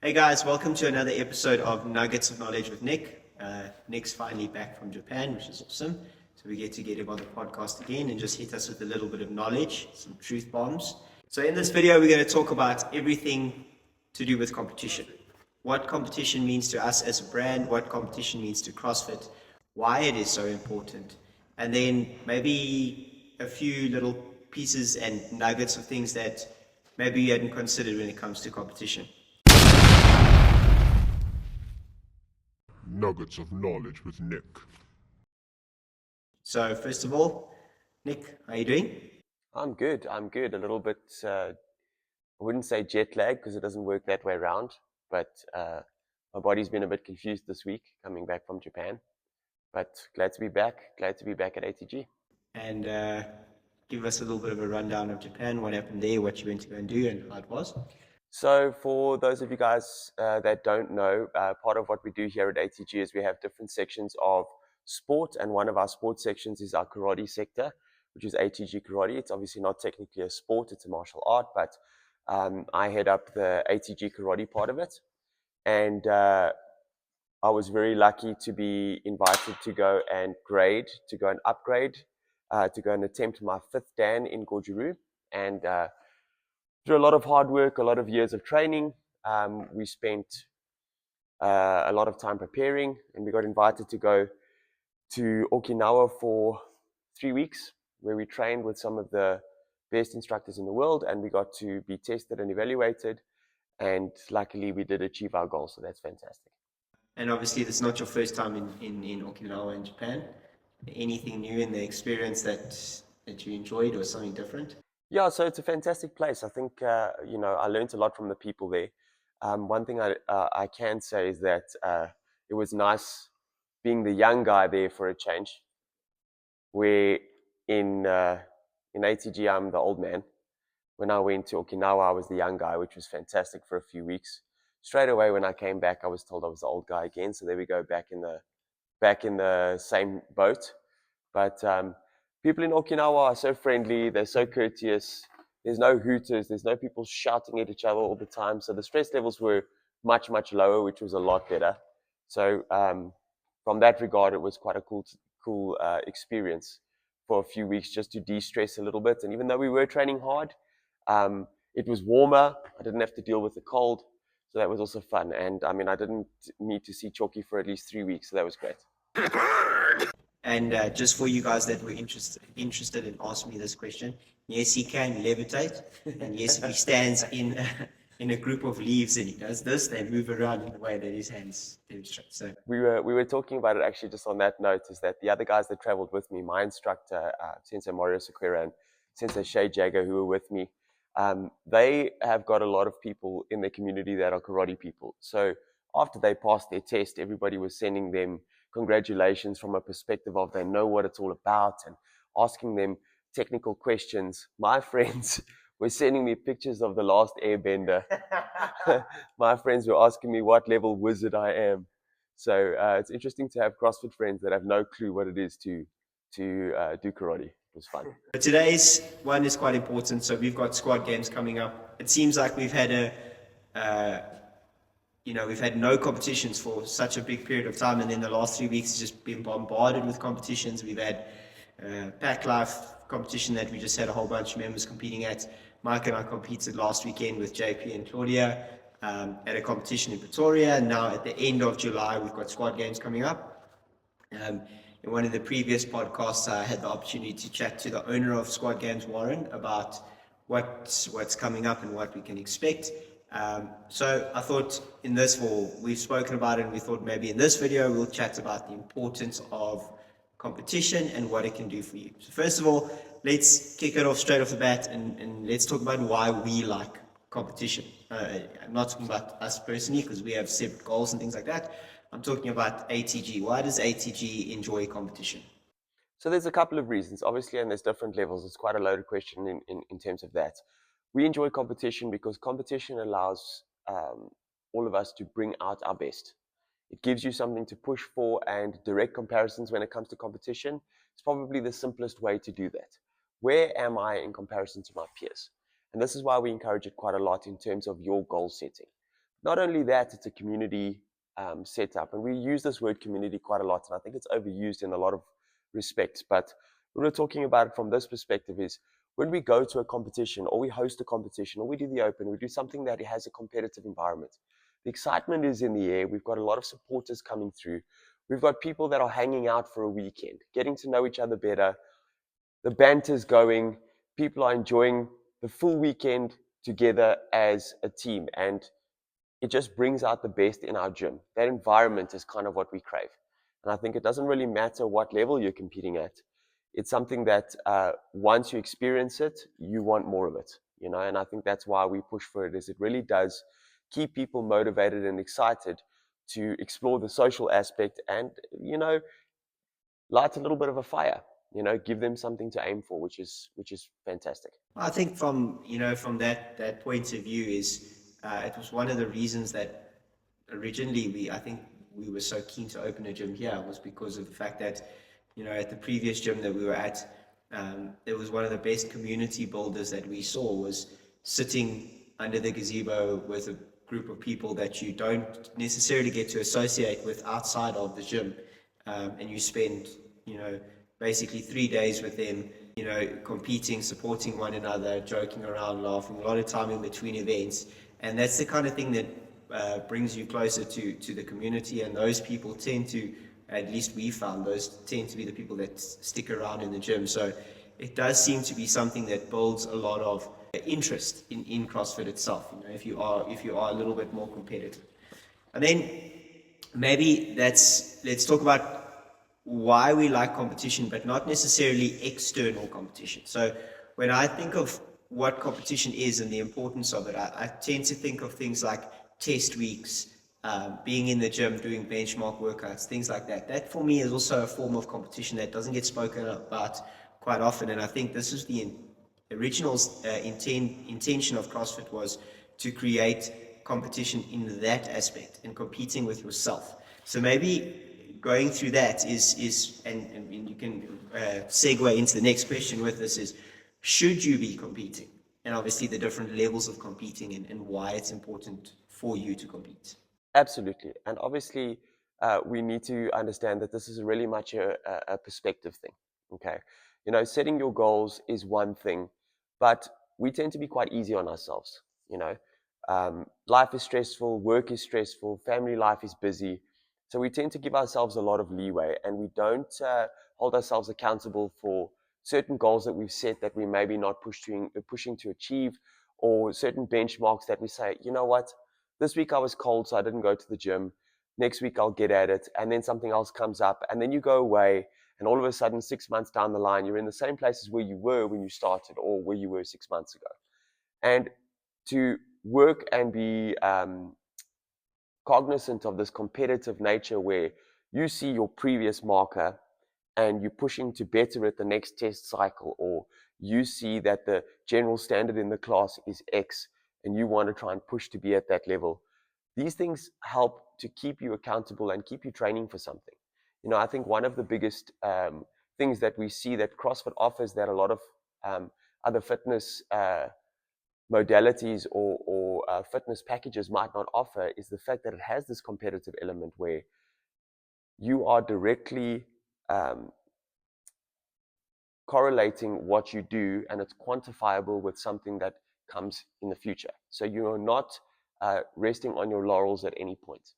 Hey guys, welcome to another episode of Nuggets of Knowledge with Nick. Nick's finally back from Japan, which is awesome. So we get to get him on the podcast again and just hit us with a little bit of knowledge, some truth bombs. So in this video, we're going to talk about everything to do with competition. What competition means to us as a brand, what competition means to CrossFit, why it is so important, and then maybe a few little pieces and nuggets of things that maybe you hadn't considered when it comes to competition. Nuggets of Knowledge with Nick. So first of all, Nick, how are you doing? I'm good. A little bit, I wouldn't say jet lag because it doesn't work that way around, but my body's been a bit confused this week coming back from Japan. But glad to be back at ATG. And give us a little bit of a rundown of Japan, what happened there, what you went to go and do, and how it was. So for those of you guys that don't know, part of what we do here at ATG is we have different sections of sport, and one of our sports sections is our karate sector, which is ATG Karate. It's obviously not technically a sport, it's a martial art, but I head up the ATG Karate part of it. And I was very lucky to be invited to go and upgrade, to go and attempt my 5th Dan in Gorjuru. And through a lot of hard work, a lot of years of training, we spent a lot of time preparing, and we got invited to go to Okinawa for 3 weeks, where we trained with some of the best instructors in the world, and we got to be tested and evaluated, and luckily we did achieve our goal, so that's fantastic. And obviously this is not your first time in Okinawa in Japan. Anything new in the experience that you enjoyed or something different? Yeah, so it's a fantastic place. I think, I learned a lot from the people there. One thing I can say is that it was nice being the young guy there for a change, where in ATG, I'm the old man. When I went to Okinawa, I was the young guy, which was fantastic for a few weeks. Straight away, when I came back, I was told I was the old guy again. So there we go, back in the same boat. But people in Okinawa are so friendly. They're so courteous. There's no hooters. There's no people shouting at each other all the time. So the stress levels were much, much lower, which was a lot better. So from that regard, it was quite a cool experience for a few weeks just to de-stress a little bit. And even though we were training hard, it was warmer. I didn't have to deal with the cold. So that was also fun. And I mean, I didn't need to see Chalky for at least 3 weeks. So that was great. And just for you guys that were interested in asking me this question, yes, he can levitate. And yes, if he stands in a group of leaves and he does this, they move around in the way that his hands demonstrate. So we were talking about it actually just on that note, is that the other guys that traveled with me, my instructor, Sensei Mario Sequeira and Sensei Shay Jagger, who were with me, they have got a lot of people in their community that are karate people. So after they passed their test, everybody was sending them congratulations from a perspective of they know what it's all about and asking them technical questions. My friends were sending me pictures of The Last Airbender. My friends were asking me what level wizard I am. So it's interesting to have CrossFit friends that have no clue what it is to do karate. It was fun. But today's one is quite important. So we've got squad games coming up. It seems like we've had we've had no competitions for such a big period of time, and then the last 3 weeks has just been bombarded with competitions. We've had Pack Life competition that we just had a whole bunch of members competing at. Mike and I competed last weekend with JP and Claudia at a competition in Pretoria. Now at the end of July, we've got squad games coming up. In one of the previous podcasts, I had the opportunity to chat to the owner of Squad Games, Warren, about what's coming up and what we can expect. So I thought we've spoken about it, and we thought maybe in this video we'll chat about the importance of competition and what it can do for you. So first of all, let's kick it off straight off the bat and let's talk about why we like competition. I'm not talking about us personally because we have separate goals and things like that. I'm talking about ATG. Why does ATG enjoy competition? So there's a couple of reasons, obviously, and there's different levels. It's quite a loaded question in terms of that. We enjoy competition because competition allows all of us to bring out our best. It gives you something to push for, and direct comparisons when it comes to competition is probably the simplest way to do that. Where am I in comparison to my peers? And this is why we encourage it quite a lot in terms of your goal setting. not only that, it's a community setup. And we use this word community quite a lot, and I think it's overused in a lot of respects. But when we're talking about it from this perspective is when we go to a competition or we host a competition or we do the open, we do something that has a competitive environment. The excitement is in the air. We've got a lot of supporters coming through. We've got people that are hanging out for a weekend, getting to know each other better. The banter's going. People are enjoying the full weekend together as a team. And it just brings out the best in our gym. That environment is kind of what we crave. And I think it doesn't really matter what level you're competing at. It's something that once you experience it, you want more of it, you know. And I think that's why we push for it. Is it really does keep people motivated and excited to explore the social aspect, and light a little bit of a fire. Give them something to aim for, which is fantastic. I think from that point of view is it was one of the reasons that originally I think we were so keen to open a gym here was because of the fact that at the previous gym that we were at, it was one of the best community builders that we saw was sitting under the gazebo with a group of people that you don't necessarily get to associate with outside of the gym, and you spend basically 3 days with them, competing, supporting one another, joking around, laughing, a lot of time in between events. And that's the kind of thing that brings you closer to the community. And those people tend to, at least we found, those tend to be the people that stick around in the gym. So it does seem to be something that builds a lot of interest in CrossFit itself, if you are a little bit more competitive. And then maybe let's talk about why we like competition, but not necessarily external competition. So when I think of what competition is and the importance of it, I tend to think of things like test weeks, being in the gym, doing benchmark workouts, things like that. That for me is also a form of competition that doesn't get spoken about quite often. And I think this is the original intention of CrossFit, was to create competition in that aspect and competing with yourself. So maybe going through that is and you can segue into the next question with this is, should you be competing? And obviously the different levels of competing and why it's important for you to compete. Absolutely. And obviously, we need to understand that this is really much a perspective thing. Okay. Setting your goals is one thing, but we tend to be quite easy on ourselves. Life is stressful, work is stressful, family life is busy. So we tend to give ourselves a lot of leeway, and we don't hold ourselves accountable for certain goals that we've set that we maybe not pushing to achieve, or certain benchmarks that we say, you know what, this week I was cold, so I didn't go to the gym. Next week I'll get at it. And then something else comes up, and then you go away, and all of a sudden, 6 months down the line, you're in the same places where you were when you started, or where you were 6 months ago. And to work and be cognizant of this competitive nature where you see your previous marker and you're pushing to better it the next test cycle, or you see that the general standard in the class is X and you want to try and push to be at that level. These things help to keep you accountable and keep you training for something. I think one of the biggest things that we see that CrossFit offers that a lot of other fitness modalities or fitness packages might not offer is the fact that it has this competitive element where you are directly correlating what you do, and it's quantifiable with something that comes in the future. So you are not resting on your laurels at any point.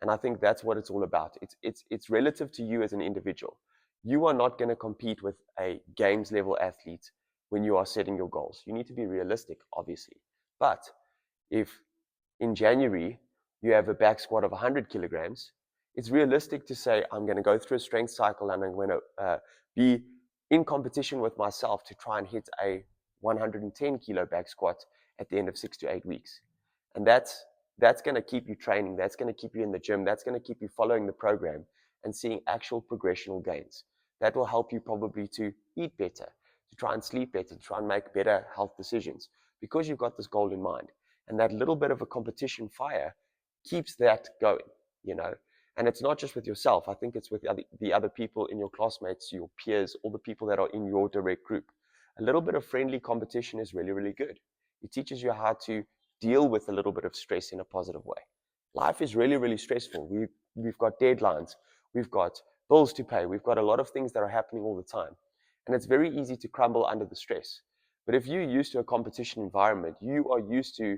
And I think that's what it's all about. It's relative to you as an individual. You are not going to compete with a games level athlete when you are setting your goals. You need to be realistic, obviously. But if in January you have a back squat of 100 kilograms, it's realistic to say, I'm going to go through a strength cycle and I'm going to be in competition with myself to try and hit a 110 kilo back squat at the end of 6 to 8 weeks. And that's going to keep you training. That's going to keep you in the gym. That's going to keep you following the program and seeing actual progressional gains. That will help you probably to eat better, to try and sleep better, to try and make better health decisions, because you've got this goal in mind. And that little bit of a competition fire keeps that going. And it's not just with yourself. I think it's with the other people in your classmates, your peers, all the people that are in your direct group. A little bit of friendly competition is really, really good. It teaches you how to deal with a little bit of stress in a positive way. Life is really, really stressful. We've got deadlines, we've got bills to pay, we've got a lot of things that are happening all the time. And it's very easy to crumble under the stress. But if you're used to a competition environment, you are used to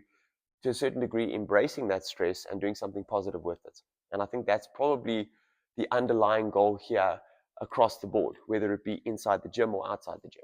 a certain degree, embracing that stress and doing something positive with it. And I think that's probably the underlying goal here across the board, whether it be inside the gym or outside the gym.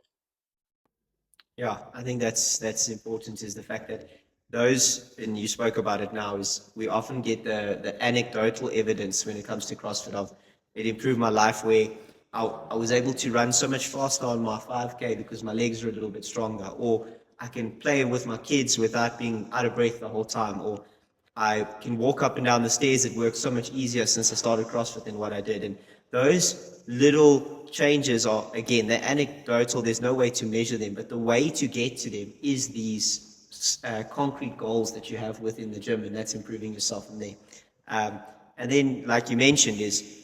Yeah, I think that's important, is the fact that those, and you spoke about it now, is we often get the anecdotal evidence when it comes to CrossFit of it improved my life, where I was able to run so much faster on my 5K because my legs were a little bit stronger, or I can play with my kids without being out of breath the whole time, or I can walk up and down the stairs at work so much easier since I started CrossFit than what I did. And those little changes are, again, they're anecdotal. There's no way to measure them, but the way to get to them is these concrete goals that you have within the gym, and that's improving yourself from there. And then, like you mentioned, is,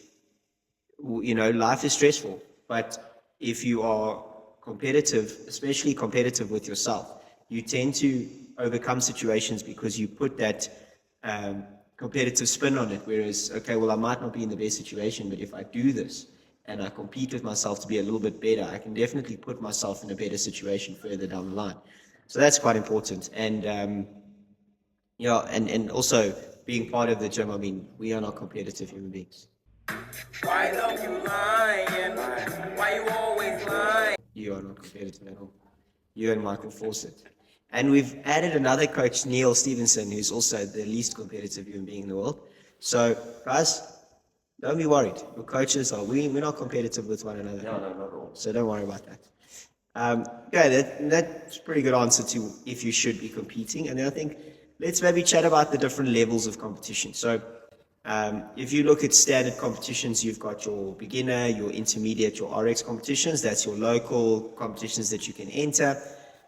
life is stressful, but if you are competitive, especially competitive with yourself, you tend to overcome situations because you put that competitive spin on it. Whereas, okay, well, I might not be in the best situation, but if I do this and I compete with myself to be a little bit better, I can definitely put myself in a better situation further down the line. So that's quite important. And and also being part of the gym. I mean, we are not competitive human beings. Why don't you lying? Why you always lying? You are not competitive at all. You and Michael Fawcett. And we've added another coach, Neil Stevenson, who's also the least competitive human being in the world. So, guys, don't be worried. Your coaches are, we're not competitive with one another. No, not at all. So don't worry about that. Okay, that's a pretty good answer to if you should be competing. And then I think let's maybe chat about the different levels of competition. So if you look at standard competitions, you've got your beginner, your intermediate, your RX competitions. That's your local competitions that you can enter.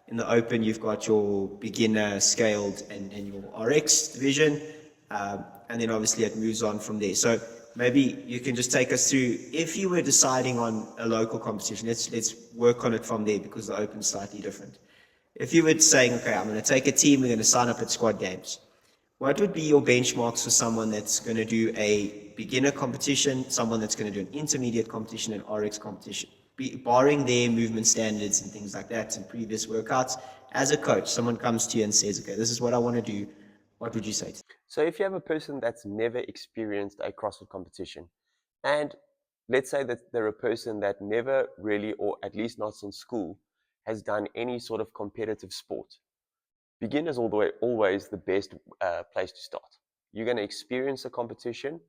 In the open, you've got your beginner, scaled, and your RX division. And then obviously it moves on from there. So maybe you can just take us through, if you were deciding on a local competition, let's work on it from there, because the open's slightly different. If you were saying, okay, I'm going to take a team, we're going to sign up at Squad Games, what would be your benchmarks for someone that's going to do a beginner competition, someone that's going to do an intermediate competition, and RX competition, barring their movement standards and things like that and previous workouts? As a coach, someone comes to you and says, okay, this is what I want to do. What would you say to them? So if you have a person that's never experienced a CrossFit competition, and let's say that they're a person that never really, or at least not since school, has done any sort of competitive sport, beginners always the best place to start. You're going to experience a competition,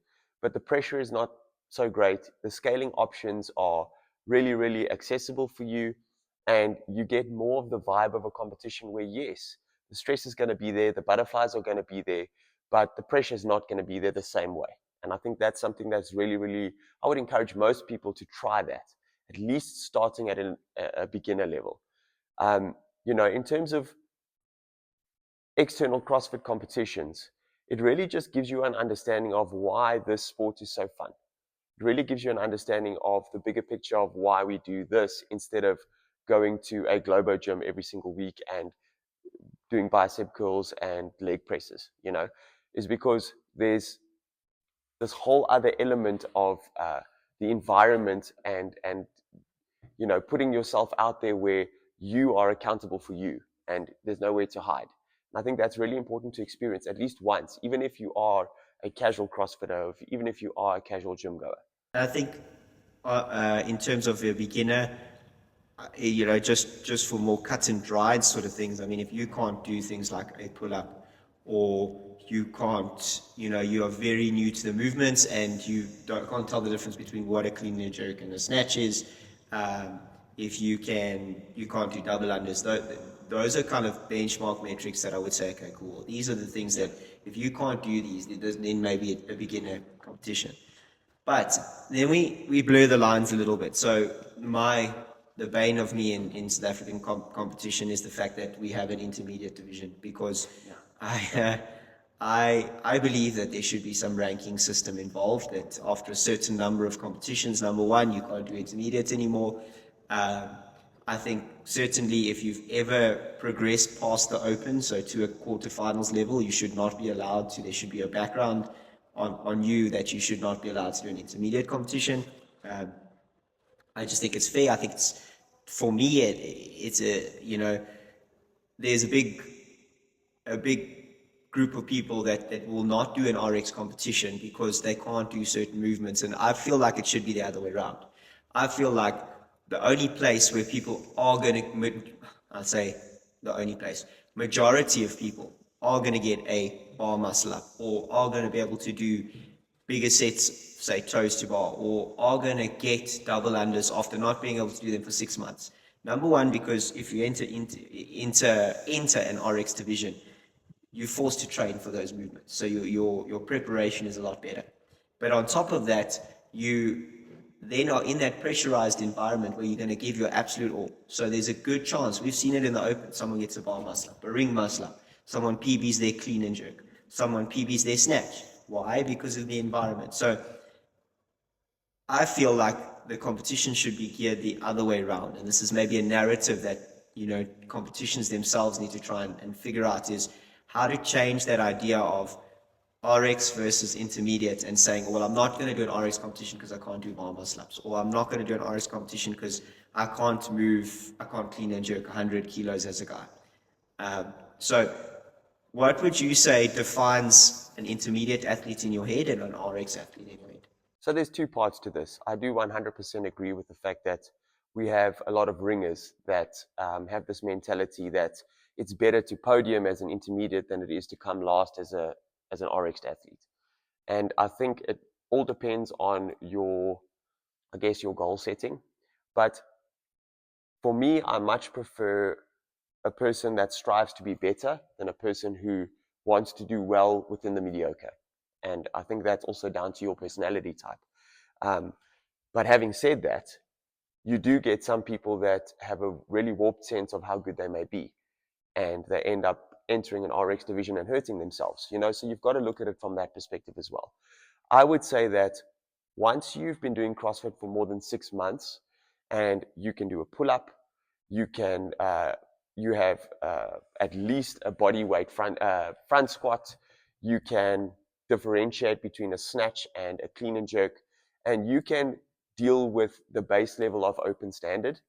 but the pressure is not so great. The scaling options are really, really accessible for you, and you get more of the vibe of a competition where, yes, the stress is going to be there, the butterflies are going to be there, but the pressure is not going to be there the same way. And I think that's something that's really, really, I would encourage most people to try that, at least starting at a beginner level. In terms of external CrossFit competitions, it really just gives you an understanding of why this sport is so fun. It really gives you an understanding of the bigger picture of why we do this instead of going to a Globo gym every single week and doing bicep curls and leg presses, is because there's this whole other element of the environment and putting yourself out there where you are accountable for you and there's nowhere to hide. And I think that's really important to experience at least once, even if you are a casual CrossFitter, even if you are a casual gym goer. I think in terms of a beginner, just for more cut and dried sort of things, I mean, if you can't do things like a pull-up, or you can't, you are very new to the movements and you can't tell the difference between what a clean and jerk and a snatch is, if you can't do double unders, those are kind of benchmark metrics that I would say, okay, cool. These are the things that if you can't do these, then maybe a beginner competition. But then we blur the lines a little bit. So the bane of me in South African competition is the fact that we have an intermediate division, because I believe that there should be some ranking system involved, that after a certain number of competitions, number one, you can't do intermediate anymore. I think certainly if you've ever progressed past the Open, so to a quarterfinals level, you should not be allowed to. There should be a background on you that you should not be allowed to do an intermediate competition. I just think it's fair. I think it's, for me, it's there's a big group of people that will not do an RX competition because they can't do certain movements. And I feel like it should be the other way around. I feel like the only place where people are going to, I'll say the only place, majority of people are going to get a bar muscle up or are going to be able to do bigger sets, say toes to bar, or are going to get double unders after not being able to do them for 6 months. Number one, because if you enter an RX division, you're forced to train for those movements. So your preparation is a lot better. But on top of that, you then are in that pressurized environment where you're going to give your absolute all. So there's a good chance, we've seen it in the Open, someone gets a bar muscle up, a ring muscle up, someone PBs their clean and jerk, someone PBs their snatch. Why? Because of the environment. So I feel like the competition should be geared the other way around. And this is maybe a narrative that, competitions themselves need to try and figure out, is how to change that idea of RX versus intermediate and saying, well, I'm not going to do an RX competition because I can't do bar muscle ups, or I'm not going to do an RX competition because I can't clean and jerk 100 kilos as a guy. So what would you say defines an intermediate athlete in your head and an RX athlete in your head? So there's two parts to this. I do 100% agree with the fact that we have a lot of ringers that have this mentality that it's better to podium as an intermediate than it is to come last as an RX athlete. And I think it all depends on your goal setting. But for me, I much prefer a person that strives to be better than a person who wants to do well within the mediocre. And I think that's also down to your personality type. But having said that, you do get some people that have a really warped sense of how good they may be, and they end up entering an RX division and hurting themselves. So you've got to look at it from that perspective as well. I would say that once you've been doing CrossFit for more than 6 months and you can do a pull-up, you have at least a body weight front squat, you can differentiate between a snatch and a clean and jerk, and you can deal with the base level of open standard,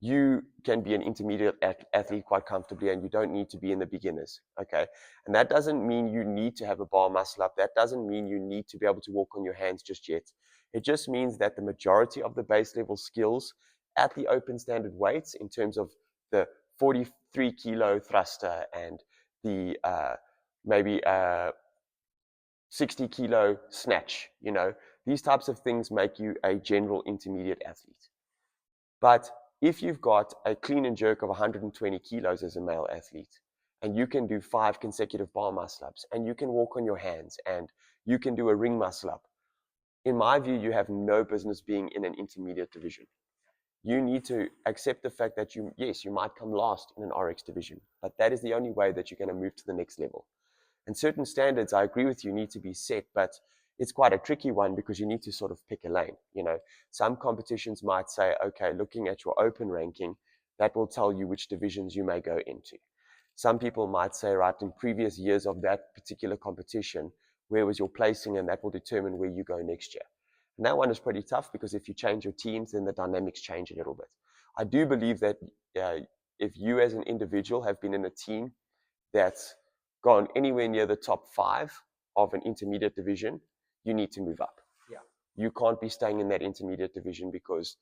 you can be an intermediate athlete quite comfortably, and you don't need to be in the beginners. Okay. And that doesn't mean you need to have a bar muscle up. That doesn't mean you need to be able to walk on your hands just yet. It just means that the majority of the base level skills at the open standard weights, in terms of the 43 kilo thruster and the maybe 60 kilo snatch, these types of things make you a general intermediate athlete. But if you've got a clean and jerk of 120 kilos as a male athlete, and you can do 5 consecutive bar muscle ups, and you can walk on your hands, and you can do a ring muscle up, in my view, you have no business being in an intermediate division. You need to accept the fact that you might come last in an RX division, but that is the only way that you're going to move to the next level. And certain standards, I agree with you, need to be set, but it's quite a tricky one because you need to sort of pick a lane. Some competitions might say, okay, looking at your open ranking, that will tell you which divisions you may go into. Some people might say, right, in previous years of that particular competition, where was your placing, and that will determine where you go next year. And that one is pretty tough because if you change your teams, then the dynamics change a little bit. I do believe that if you as an individual have been in a team that's gone anywhere near the top 5 of an intermediate division, you need to move up. Yeah. You can't be staying in that intermediate division because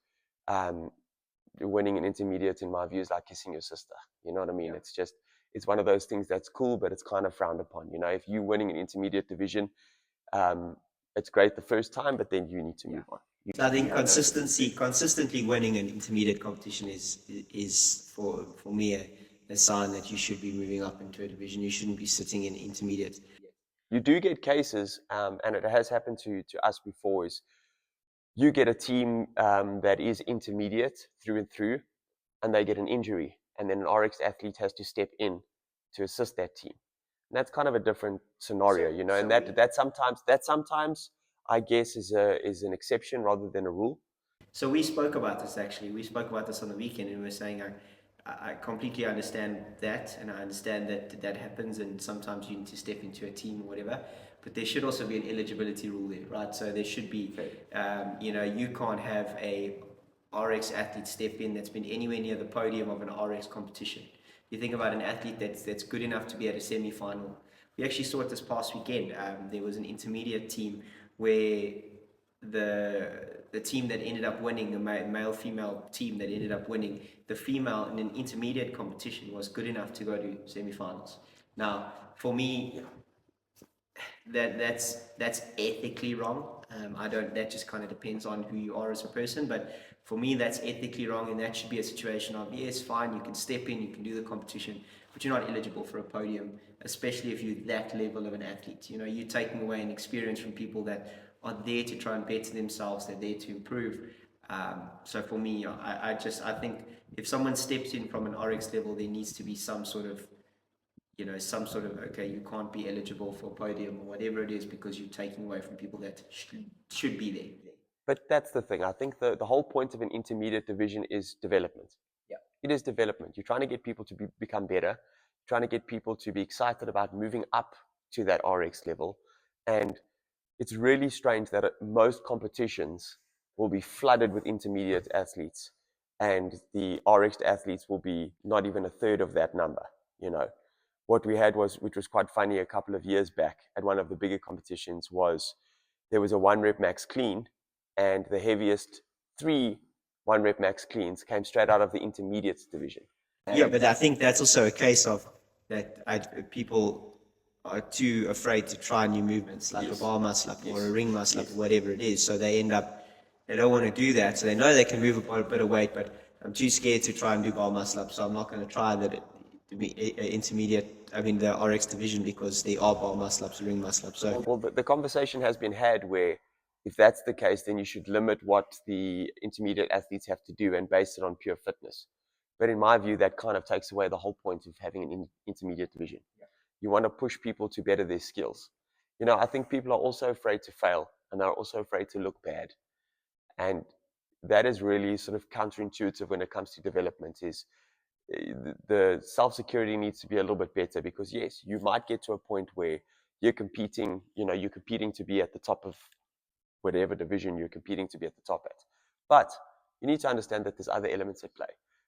winning an intermediate, in my view, is like kissing your sister. You know what I mean? Yeah. It's one of those things that's cool, but it's kind of frowned upon. If you're winning an intermediate division, it's great the first time, but then you need to move on. So I think consistently winning an intermediate competition is for me a sign that you should be moving up into a division. You shouldn't be sitting in intermediate. You do get cases, and it has happened to us before, is you get a team that is intermediate through and through, and they get an injury, and then an RX athlete has to step in to assist that team. And that's kind of a different scenario, and that sometimes I guess is an exception rather than a rule. So we spoke about this actually. We spoke about this on the weekend, and we were saying I completely understand that, and I understand that that happens, and sometimes you need to step into a team or whatever. But there should also be an eligibility rule there, right? So there should be, you can't have a RX athlete step in that's been anywhere near the podium of an RX competition. You think about an athlete that's good enough to be at a semi-final. We actually saw it this past weekend. There was an intermediate team where the team that ended up winning, the male-female team that ended up winning, the female in an intermediate competition was good enough to go to semi-finals. Now, for me, that's ethically wrong. That just kind of depends on who you are as a person, but for me that's ethically wrong, and that should be a situation of, yes, fine, you can step in, you can do the competition, but you're not eligible for a podium, especially if you're that level of an athlete. You're taking away an experience from people that are there to try and better themselves, they're there to improve. So for me, I think if someone steps in from an RX level, there needs to be some sort of, okay, you can't be eligible for a podium or whatever it is because you're taking away from people that should be there. But that's the thing. I think the whole point of an intermediate division is development. Yeah. It is development. You're trying to get people to become better, trying to get people to be excited about moving up to that RX level. And it's really strange that most competitions will be flooded with intermediate athletes, and the RX athletes will be not even a third of that number. What we had was, which was quite funny, a couple of years back at one of the bigger competitions, was there was a 1 rep max clean, and the heaviest 3 1 rep max cleans came straight out of the intermediates division. Yeah, but I think that's also a case of that people are too afraid to try new movements, like a bar muscle up or a ring muscle up or whatever it is. So they don't want to do that. So they know they can move a bit of weight, but I'm too scared to try and do bar muscle up. So I'm not going to try the RX division, because they are bar muscle ups, ring muscle ups. So well, the conversation has been had where, if that's the case, then you should limit what the intermediate athletes have to do and base it on pure fitness. But in my view, that kind of takes away the whole point of having an intermediate division. Yeah. You want to push people to better their skills. I think people are also afraid to fail, and they're also afraid to look bad. And that is really sort of counterintuitive when it comes to development. Is the self-security needs to be a little bit better, because yes, you might get to a point where you're competing to be at the top of whatever division you're competing to be at the top at. But you need to understand that there's other elements at play.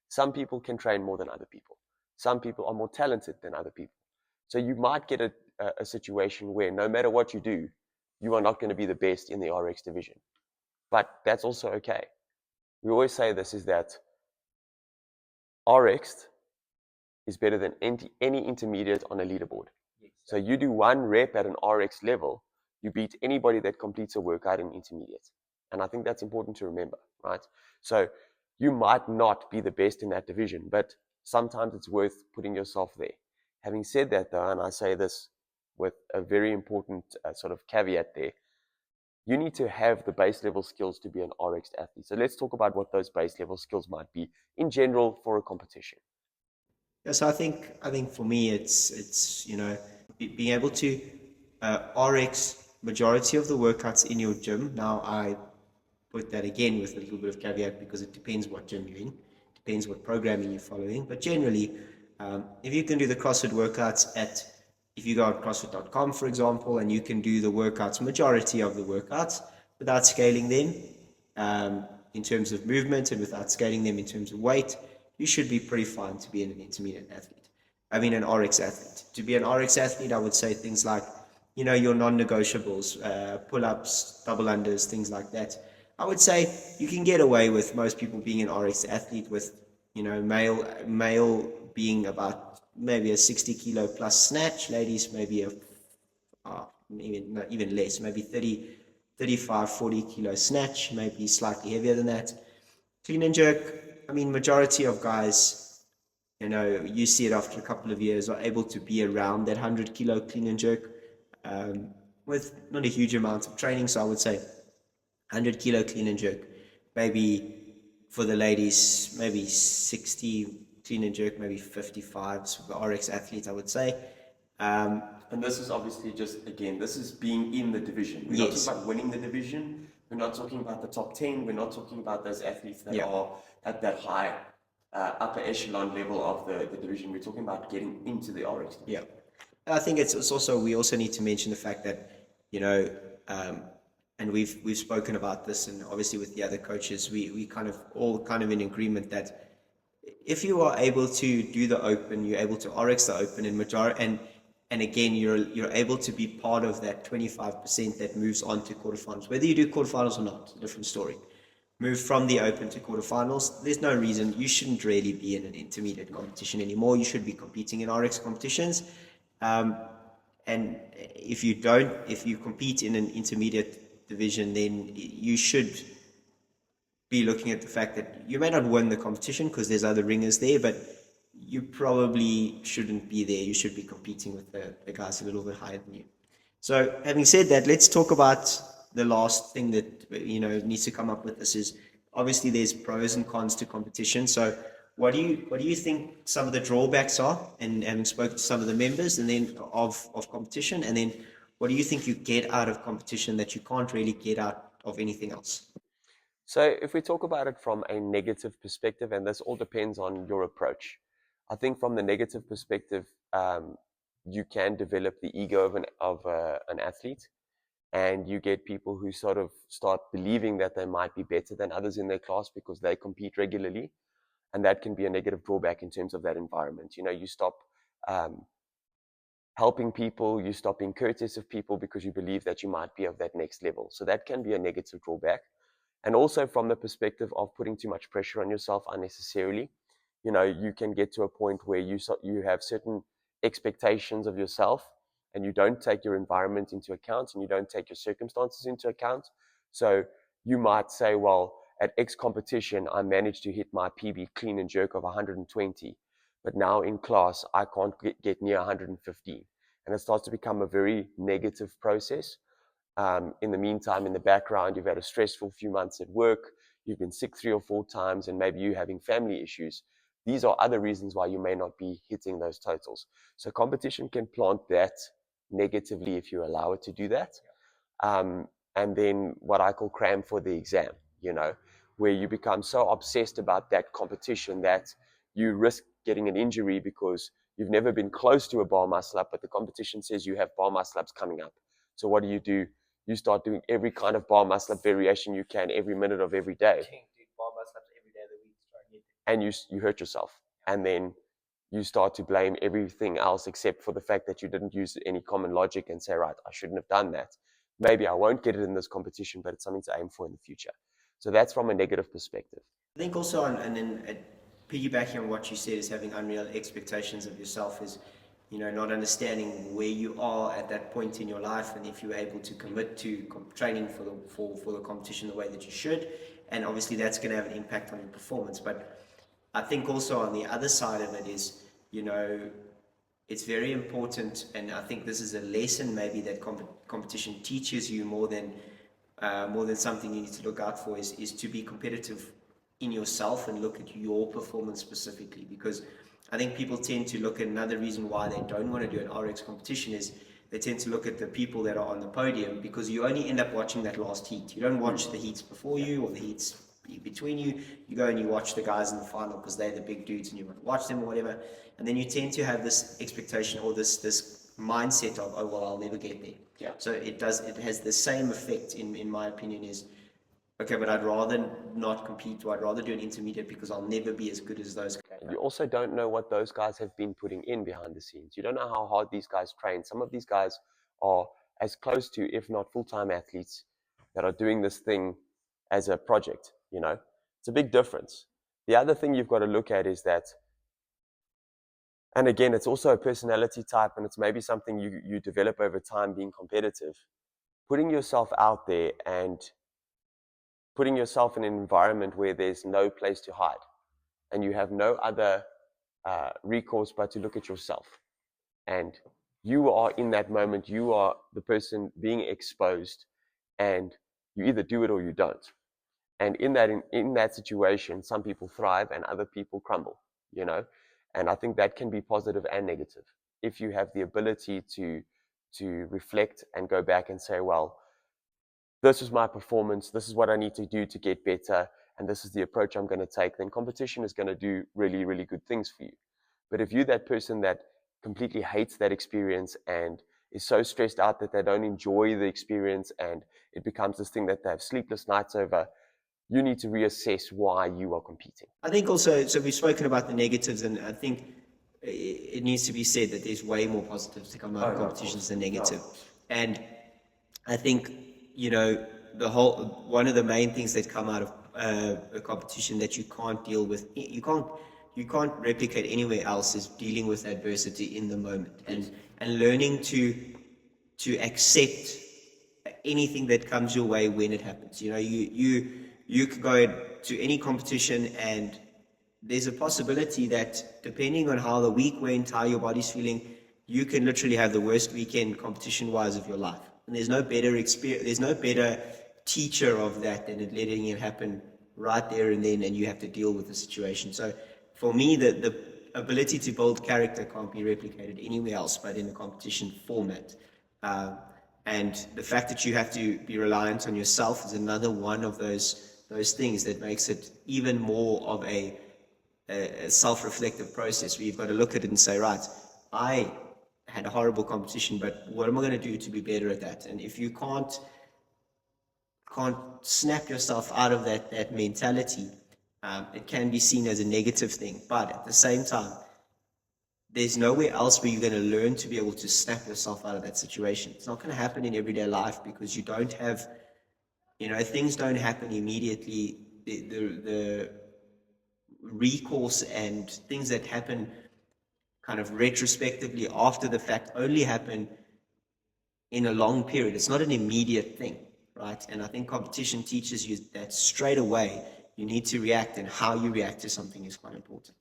Some people can train more than other people. Some people are more talented than other people. So you might get a situation where no matter what you do, you are not going to be the best in the RX division. But that's also okay. We always say this, is that RX is better than any intermediate on a leaderboard. Yes. So you do 1 rep at an RX level, you beat anybody that completes a workout in intermediate. And I think that's important to remember, right? So you might not be the best in that division, but sometimes it's worth putting yourself there. Having said that, though, and I say this with a very important sort of caveat there, you need to have the base level skills to be an RX athlete. So let's talk about what those base level skills might be in general for a competition. Yeah, so I think for me it's being able to RX majority of the workouts in your gym. Now I put that again with a little bit of caveat, because it depends what gym you're in, depends what programming you're following. But generally, if you can do the CrossFit workouts if you go on CrossFit.com, for example, and you can do the workouts, majority of the workouts, without scaling them in terms of movement and without scaling them in terms of weight, you should be pretty fine to be an intermediate athlete. An RX athlete. To be an RX athlete, I would say things like, your non-negotiables, pull-ups, double unders, things like that. I would say you can get away with most people being an RX athlete with, male being about maybe a 60 kilo plus snatch, ladies maybe even less, maybe 35, 40 kilo snatch, maybe slightly heavier than that. Clean and jerk, majority of guys, you see it after a couple of years, are able to be around that 100 kilo clean and jerk with not a huge amount of training. So I would say 100 kilo clean and jerk, maybe for the ladies, maybe 60 clean and jerk, maybe 55 for the RX athletes, I would say. And this is obviously just, again, this is being in the division. We're not talking about winning the division. We're not talking about the top 10. We're not talking about those athletes that Yeah. are at that high upper echelon level of the division. We're talking about getting into the RX division. Yeah. I think it's also, we also need to mention the fact that, you know, and we've spoken about this, and obviously with the other coaches, we kind of all kind of in agreement that if you are able to do the open, you're able to RX the open in majority, and again, you're able to be part of that 25% that moves on to quarterfinals. Whether you do quarterfinals or not, it's a different story. Move from the open to quarterfinals. There's no reason you shouldn't really be in an intermediate competition anymore. You should be competing in RX competitions. And if you compete in an intermediate division, then you should be looking at the fact that you may not win the competition because there's other ringers there, but you probably shouldn't be there. You should be competing with the guys a little bit higher than you. So having said that, let's talk about the last thing that needs to come up with this is obviously there's pros and cons to competition. So what do you think some of the drawbacks are, and having spoken to some of the members and then of competition, and then what do you think you get out of competition that you can't really get out of anything else? So if we talk about it from a negative perspective, and this all depends on your approach, I think from the negative perspective, you can develop the ego of an athlete, and you get people who sort of start believing that they might be better than others in their class because they compete regularly, and that can be a negative drawback in terms of that environment. You stop helping people, you stop being courteous of people because you believe that you might be of that next level. So that can be a negative drawback. And also from the perspective of putting too much pressure on yourself unnecessarily, you can get to a point where you have certain expectations of yourself, and you don't take your environment into account, and you don't take your circumstances into account. So you might say, well, at X competition, I managed to hit my PB clean and jerk of 120, but now in class, I can't get near 115. And it starts to become a very negative process. In the meantime, in the background, you've had a stressful few months at work, you've been sick 3 or 4 times, and maybe you're having family issues. These are other reasons why you may not be hitting those totals. So competition can plant that negatively if you allow it to do that. And then what I call cram for the exam, where you become so obsessed about that competition that you risk getting an injury because you've never been close to a bar muscle up, but the competition says you have bar muscle ups coming up. So what do? You start doing every kind of bar muscle up variation you can every minute of every day. Bar muscle ups every day of the week. And you hurt yourself. And then you start to blame everything else except for the fact that you didn't use any common logic and say, right, I shouldn't have done that. Maybe I won't get it in this competition, but it's something to aim for in the future. So that's from a negative perspective. I think also, and then piggybacking on what you said, is having unreal expectations of yourself is, not understanding where you are at that point in your life, and if you're able to commit to training for the competition the way that you should, and obviously that's going to have an impact on your performance. But I think also on the other side of it is, it's very important, and I think this is a lesson maybe that competition teaches you more than something you need to look out for, is to be competitive in yourself and look at your performance specifically, because I think people tend to look at another reason why they don't want to do an RX competition is they tend to look at the people that are on the podium, because you only end up watching that last heat. You don't watch the heats before you or the heats between you. You go and you watch the guys in the final because they're the big dudes and you want to watch them or whatever. And then you tend to have this expectation or this mindset of, oh, well, I'll never get there. Yeah. So it has the same effect in my opinion is, okay, but I'd rather not compete, or I'd rather do an intermediate because I'll never be as good as those guys. You also don't know what those guys have been putting in behind the scenes. You don't know how hard these guys train. Some of these guys are as close to, if not full-time athletes, that are doing this thing as a project, It's a big difference. The other thing you've got to look at is that, and again, it's also a personality type, and it's maybe something you develop over time being competitive. Putting yourself out there and putting yourself in an environment where there's no place to hide and you have no other recourse but to look at yourself. And you are in that moment, you are the person being exposed, and you either do it or you don't. And in that situation, some people thrive and other people crumble, And I think that can be positive and negative. If you have the ability to reflect and go back and say, well, this is my performance, this is what I need to do to get better, and this is the approach I'm going to take, then competition is going to do really, really good things for you. But if you're that person that completely hates that experience and is so stressed out that they don't enjoy the experience and it becomes this thing that they have sleepless nights over, you need to reassess why you are competing. I think also, so we've spoken about the negatives, and I think it needs to be said that there's way more positives to come out of competitions than negative. And I think, you know, one of the main things that come out of a competition that you can't deal with, you can't replicate anywhere else, is dealing with adversity in the moment and learning to accept anything that comes your way when it happens. You know, you could go to any competition and there's a possibility that depending on how the week went, how your body's feeling, you can literally have the worst weekend competition-wise of your life. And there's no better there's no better teacher of that than letting it happen right there and then, and you have to deal with the situation. So for me, the ability to build character can't be replicated anywhere else but in a competition format. And the fact that you have to be reliant on yourself is another one of those things that makes it even more of a self-reflective process, where you've got to look at it and say, right, I had a horrible competition, but what am I going to do to be better at that? And if you can't snap yourself out of that mentality, it can be seen as a negative thing. But at the same time, there's nowhere else where you're going to learn to be able to snap yourself out of that situation. It's not going to happen in everyday life because you don't have, you know, things don't happen immediately. The recourse and things that happen kind of retrospectively after the fact only happen in a long period. It's not an immediate thing, right? And I think competition teaches you that straight away you need to react, and how you react to something is quite important.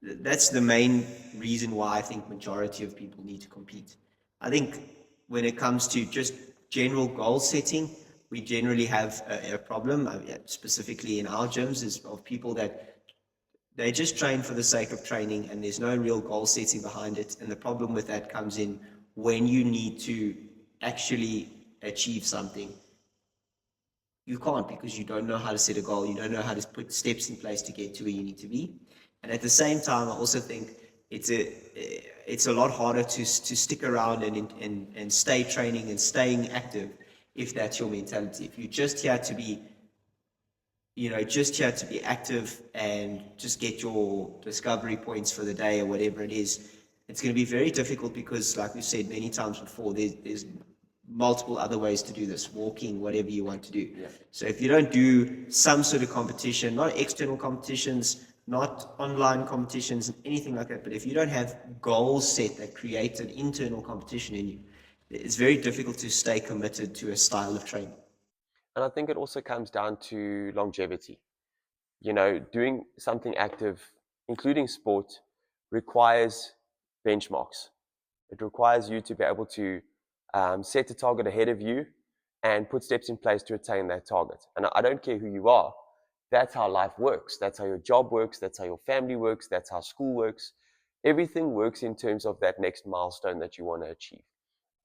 That's the main reason why I think majority of people need to compete. I think when it comes to just general goal setting, we generally have a problem, specifically in our gyms, is of people that they just train for the sake of training and there's no real goal setting behind it. And the problem with that comes in when you need to actually achieve something. You can't, because you don't know how to set a goal. You don't know how to put steps in place to get to where you need to be. And at the same time, I also think it's a lot harder to stick around and stay training and staying active if that's your mentality. If you're just here to be, just here to be active and just get your discovery points for the day or whatever it is, it's going to be very difficult because, like we've said many times before, there's multiple other ways to do this, walking, whatever you want to do. Yeah. So if you don't do some sort of competition, not external competitions, not online competitions, anything like that, but if you don't have goals set that create an internal competition in you, it's very difficult to stay committed to a style of training. And I think it also comes down to longevity. You know, doing something active, including sport, requires benchmarks. It requires you to be able to set a target ahead of you and put steps in place to attain that target. And I don't care who you are. That's how life works. That's how your job works. That's how your family works. That's how school works. Everything works in terms of that next milestone that you want to achieve.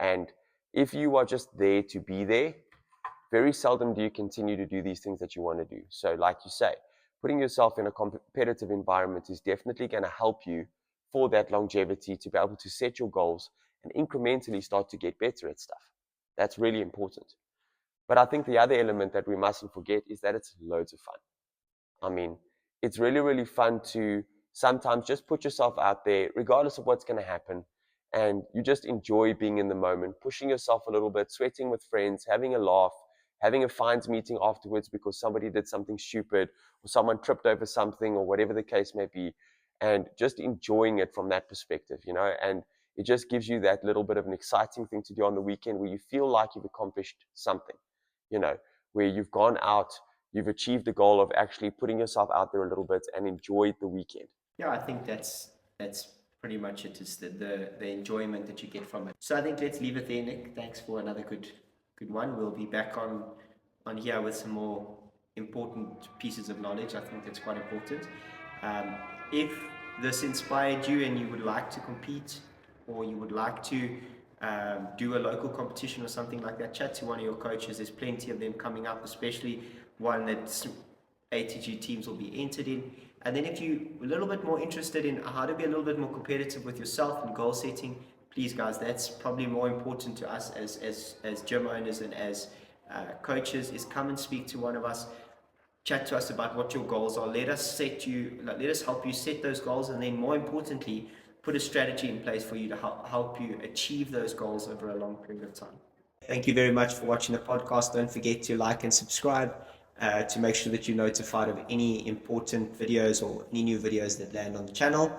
And if you are just there to be there, very seldom do you continue to do these things that you want to do. So like you say, putting yourself in a competitive environment is definitely going to help you for that longevity, to be able to set your goals and incrementally start to get better at stuff. That's really important. But I think the other element that we mustn't forget is that it's loads of fun. I mean, it's really, really fun to sometimes just put yourself out there, regardless of what's going to happen, and you just enjoy being in the moment, pushing yourself a little bit, sweating with friends, having a laugh, having a fines meeting afterwards because somebody did something stupid or someone tripped over something or whatever the case may be, and just enjoying it from that perspective, you know, and it just gives you that little bit of an exciting thing to do on the weekend where you feel like you've accomplished something, you know, where you've gone out, you've achieved the goal of actually putting yourself out there a little bit and enjoyed the weekend. Yeah, I think that's pretty much it. It's the enjoyment that you get from it. So I think let's leave it there, Nick. Thanks for another good one. We'll be back on here with some more important pieces of knowledge. I think that's quite important. If this inspired you and you would like to compete, or you would like to do a local competition or something like that. Chat to one of your coaches. There's plenty of them coming up, especially one that ATG teams will be entered in. And then if you're a little bit more interested in how to be a little bit more competitive with yourself and goal setting, please guys, that's probably more important to us as gym owners and as coaches, is come and speak to one of us. Chat to us about what your goals are. Let us help you set those goals, and then more importantly, put a strategy in place for you to help you achieve those goals over a long period of time. Thank you very much for watching the podcast. Don't forget to like and subscribe to make sure that you're notified of any important videos or any new videos that land on the channel.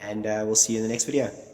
And we'll see you in the next video.